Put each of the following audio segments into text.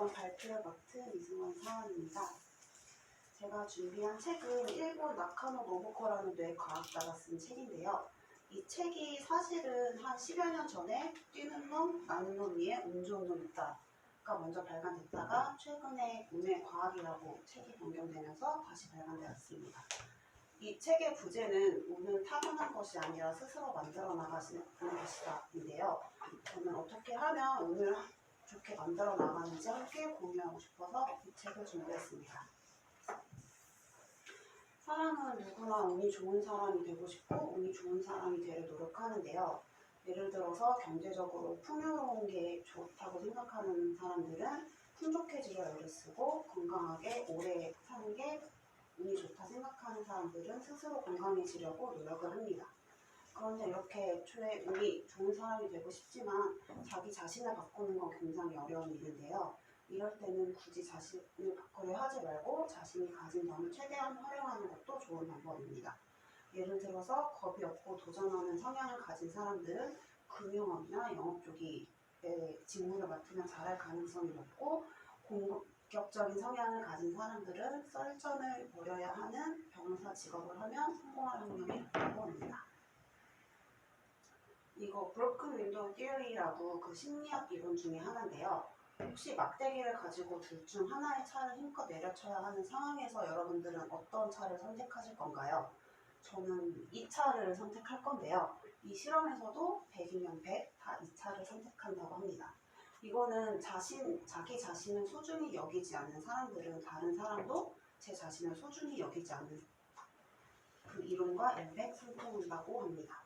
이번 발표를 맡은 이승원 사원입니다. 제가 준비한 책은 일본 나카노 노부코라는 뇌과학자가 쓴 책인데요. 이 책이 사실은 한 10여 년 전에 뛰는 놈, 나는 놈 위에 운 좋은 놈 있다가 먼저 발간됐다가 최근에 운의 과학이라고 책이 변경되면서 다시 발간되었습니다. 이 책의 부제는 운은 타고난 것이 아니라 스스로 만들어 나가시는 것이다인데요. 저는 어떻게 하면 운을 좋게 만들어 나가는지 함께 공유하고 싶어서 이 책을 준비했습니다. 사람은 누구나 운이 좋은 사람이 되고 싶고 운이 좋은 사람이 되려 노력하는데요. 예를 들어서 경제적으로 풍요로운 게 좋다고 생각하는 사람들은 풍족해지려 애를 쓰고 건강하게 오래 사는 게 운이 좋다 생각하는 사람들은 스스로 건강해지려고 노력을 합니다. 그런데 이렇게 애초에 운이 좋은 사람이 되고 싶지만 자기 자신을 바꾸는 건 굉장히 어려운 일인데요. 이럴 때는 굳이 자신을 바꾸려 하지 말고 자신이 가진 점을 최대한 활용하는 것도 좋은 방법입니다. 예를 들어서 겁이 없고 도전하는 성향을 가진 사람들은 금융업이나 영업 쪽이 직무를 맡으면 잘할 가능성이 높고 공격적인 성향을 가진 사람들은 썰전을 벌여야 하는 변호사 직업을 하면 성공할 확률이 높다고 합니다. 이거 브로큰 윈도우 티어리라고 그 심리학 이론 중에 하나인데요. 혹시 막대기를 가지고 둘 중 하나의 차를 힘껏 내려쳐야 하는 상황에서 여러분들은 어떤 차를 선택하실 건가요? 저는 이 차를 선택할 건데요. 이 실험에서도 100이면 100 다 이 차를 선택한다고 합니다. 이거는 자기 자신을 소중히 여기지 않는 사람들은 다른 사람도 제 자신을 소중히 여기지 않는 그 이론과 일맥상통한다고 합니다.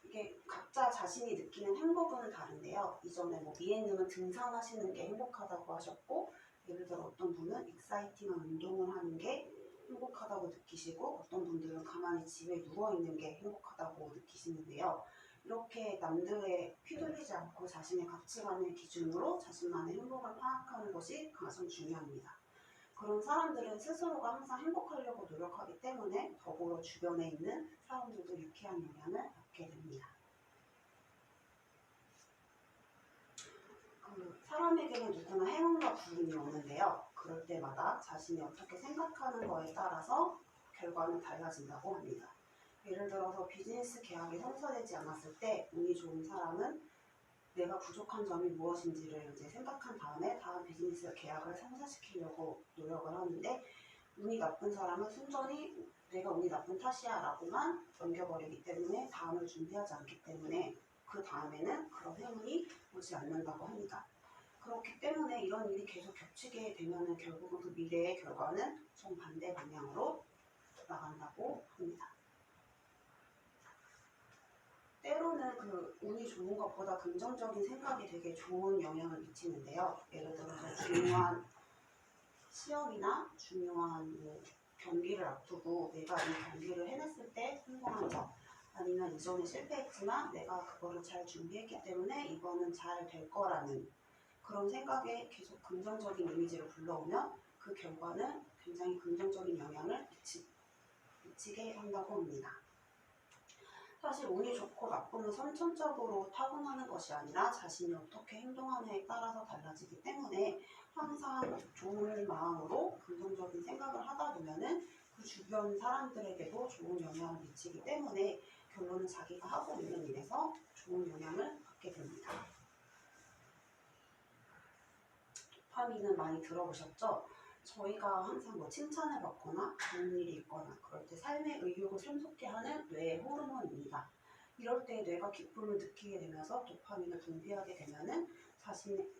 이게 각자 자신이 느끼는 행복은 다른데요. 이전에 미애님은 등산하시는 게 행복하다고 하셨고, 예를 들어 어떤 분은 익사이팅한 운동을 하는 게 행복하다고 느끼시고, 어떤 분들은 가만히 집에 누워있는 게 행복하다고 느끼시는데요. 이렇게 남들에 휘둘리지 않고 자신의 가치관을 기준으로 자신만의 행복을 파악하는 것이 가장 중요합니다. 그런 사람들은 스스로가 항상 행복하려고 노력하기 때문에 더불어 주변에 있는 사람들도 유쾌한 영향을 받게 됩니다. 사람에게는 누구나 행운과 불운이 오는데요. 그럴 때마다 자신이 어떻게 생각하는 거에 따라서 결과는 달라진다고 합니다. 예를 들어서 비즈니스 계약이 성사되지 않았을 때 운이 좋은 사람은 내가 부족한 점이 무엇인지를 이제 생각한 다음에 다음 비즈니스 계약을 성사시키려고 노력을 하는데, 운이 나쁜 사람은 순전히 내가 운이 나쁜 탓이야 라고만 넘겨버리기 때문에 다음을 준비하지 않기 때문에 그 다음에는 그런 행운이 오지 않는다고 합니다. 그렇기 때문에 이런 일이 계속 겹치게 되면 결국은 그 미래의 결과는 정반대 방향으로 나간다고 합니다. 때로는 그 운이 좋은 것보다 긍정적인 생각이 되게 좋은 영향을 미치는데요. 예를 들어서 중요한 시험이나 중요한 경기를 앞두고 내가 이 경기를 해냈을 때 성공한 점, 아니면 이전에 실패했지만 내가 그거를 잘 준비했기 때문에 이거는 잘 될 거라는 그런 생각에 계속 긍정적인 이미지를 불러오면 그 결과는 굉장히 긍정적인 영향을 미치게 한다고 합니다. 사실 운이 좋고 나쁨은 선천적으로 타고나는 것이 아니라 자신이 어떻게 행동하느냐에 따라서 달라지기 때문에 항상 좋은 마음으로 긍정적인 생각을 하다 보면은 그 주변 사람들에게도 좋은 영향을 미치기 때문에 결론은 자기가 하고 있는 일에서 좋은 영향을 받게 됩니다. 도파민은 많이 들어보셨죠? 저희가 항상 칭찬을 받거나 좋은 일이 있거나 그럴 때 삶의 의욕을 샘솟게 하는 뇌의 호르몬입니다. 이럴 때 뇌가 기쁨을 느끼게 되면서 도파민을 분비하게 되면은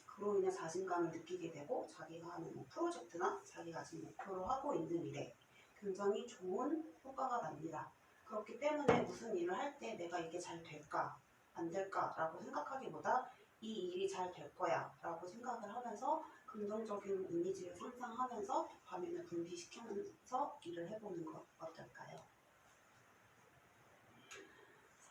그로 인해 자신감을 느끼게 되고 자기가 하는 프로젝트나 자기가 지금 목표로 하고 있는 일에 굉장히 좋은 효과가 납니다. 그렇기 때문에 무슨 일을 할 때 내가 이게 잘 될까 안 될까 라고 생각하기보다 이 일이 잘 될 거야 라고 생각을 하면서 긍정적인 이미지를 상상하면서 도파민을 분비시키면서 일을 해보는 것 어떨까요?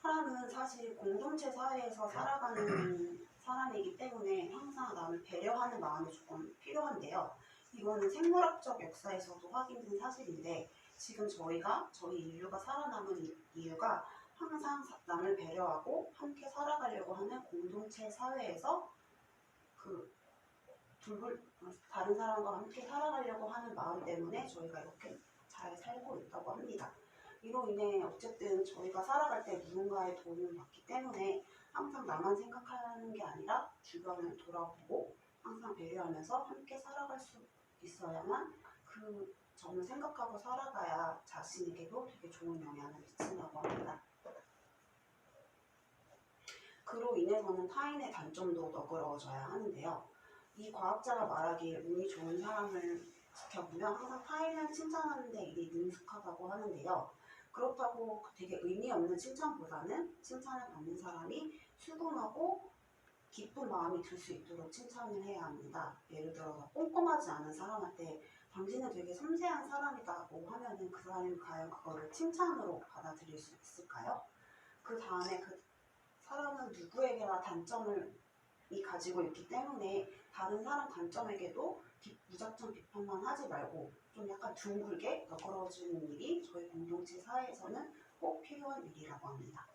사람은 사실 공동체 사회에서 살아가는 사람이기 때문에 항상 남을 배려하는 마음이 조금 필요한데요. 이거는 생물학적 역사에서도 확인된 사실인데 지금 저희 인류가 살아남은 이유가 항상 남을 배려하고 함께 살아가려고 하는 공동체 사회에서 다른 사람과 함께 살아가려고 하는 마음 때문에 저희가 이렇게 잘 살고 있다고 합니다. 이로 인해 어쨌든 저희가 살아갈 때 누군가의 도움을 받기 때문에 항상 나만 생각하는 게 아니라 주변을 돌아보고 항상 배려하면서 함께 살아갈 수 있어야만 그 점을 생각하고 살아가야 자신에게도 되게 좋은 영향을 미친다고 합니다. 그로 인해서는 타인의 단점도 너그러워져야 하는데요. 이 과학자가 말하기에 운이 좋은 사람을 지켜보면 항상 타인을 칭찬하는 데 일이 능숙하다고 하는데요. 그렇다고 되게 의미 없는 칭찬보다는 칭찬을 받는 사람이 수긍하고 기쁜 마음이 들 수 있도록 칭찬을 해야 합니다. 예를 들어서 꼼꼼하지 않은 사람한테 당신은 되게 섬세한 사람이다고 하면은 그 사람이 과연 그거를 칭찬으로 받아들일 수 있을까요? 그 다음에 그 사람은 누구에게나 단점을 가지고 있기 때문에 다른 사람 단점에게도 무작정 비판만 하지 말고 좀 약간 둥글게 너그러워지는 일이 저희 공동체 사회에서는 꼭 필요한 일이라고 합니다.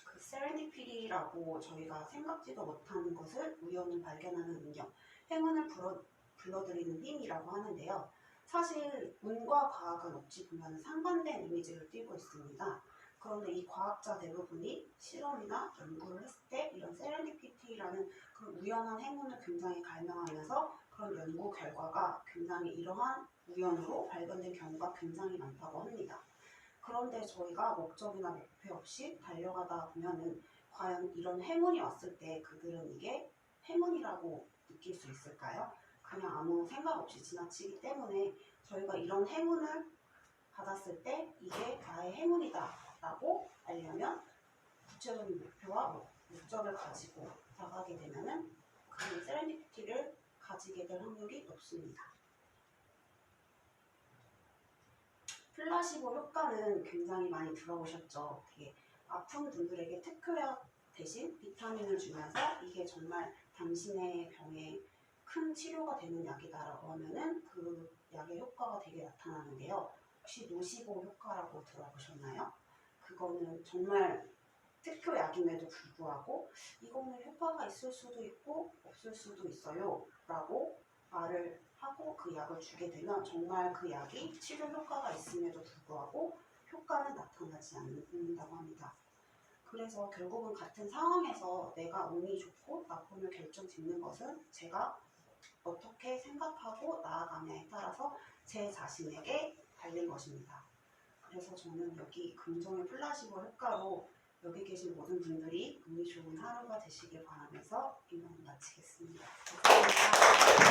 그 세렌디피티라고 저희가 생각지도 못하는 것을 우연히 발견하는 능력, 행운을 불러들이는 힘이라고 하는데요. 사실 운과 과학은 어찌 보면 상반된 이미지를 띠고 있습니다. 그런데 이 과학자 대부분이 실험이나 연구를 했을 때 이런 세렌디피티라는 그 우연한 행운을 굉장히 갈망하면서 그런 연구 결과가 굉장히 이러한 우연으로 발견된 경우가 굉장히 많다고 합니다. 그런데 저희가 목적이나 목표 없이 달려가다 보면은 과연 이런 행운이 왔을 때 그들은 이게 행운이라고 느낄 수 있을까요? 그냥 아무 생각 없이 지나치기 때문에 저희가 이런 행운을 받았을 때 이게 나의 행운이다 라고 알려면 구체적인 목표와 목적을 가지고 나가게 되면은 그 세렌디피티를 가지게 될 확률이 높습니다. 플라시보 효과는 굉장히 많이 들어보셨죠? 되게 아픈 분들에게 특효약 대신 비타민을 주면서 이게 정말 당신의 병에 큰 치료가 되는 약이다라고 하면은 그 약의 효과가 되게 나타나는데요. 혹시 노시보 효과라고 들어보셨나요? 그거는 정말 특효약임에도 불구하고 이거는 효과가 있을 수도 있고 없을 수도 있어요 라고 말을 하고 그 약을 주게 되면 정말 그 약이 치료 효과가 있음에도 불구하고 효과는 나타나지 않는다고 합니다. 그래서 결국은 같은 상황에서 내가 운이 좋고 나쁨을 결정짓는 것은 제가 어떻게 생각하고 나아가냐에 따라서 제 자신에게 달린 것입니다. 그래서 저는 여기 긍정의 플라시보 효과로 여기 계신 모든 분들이 운이 좋은 하루가 되시길 바라면서 이만 마치겠습니다.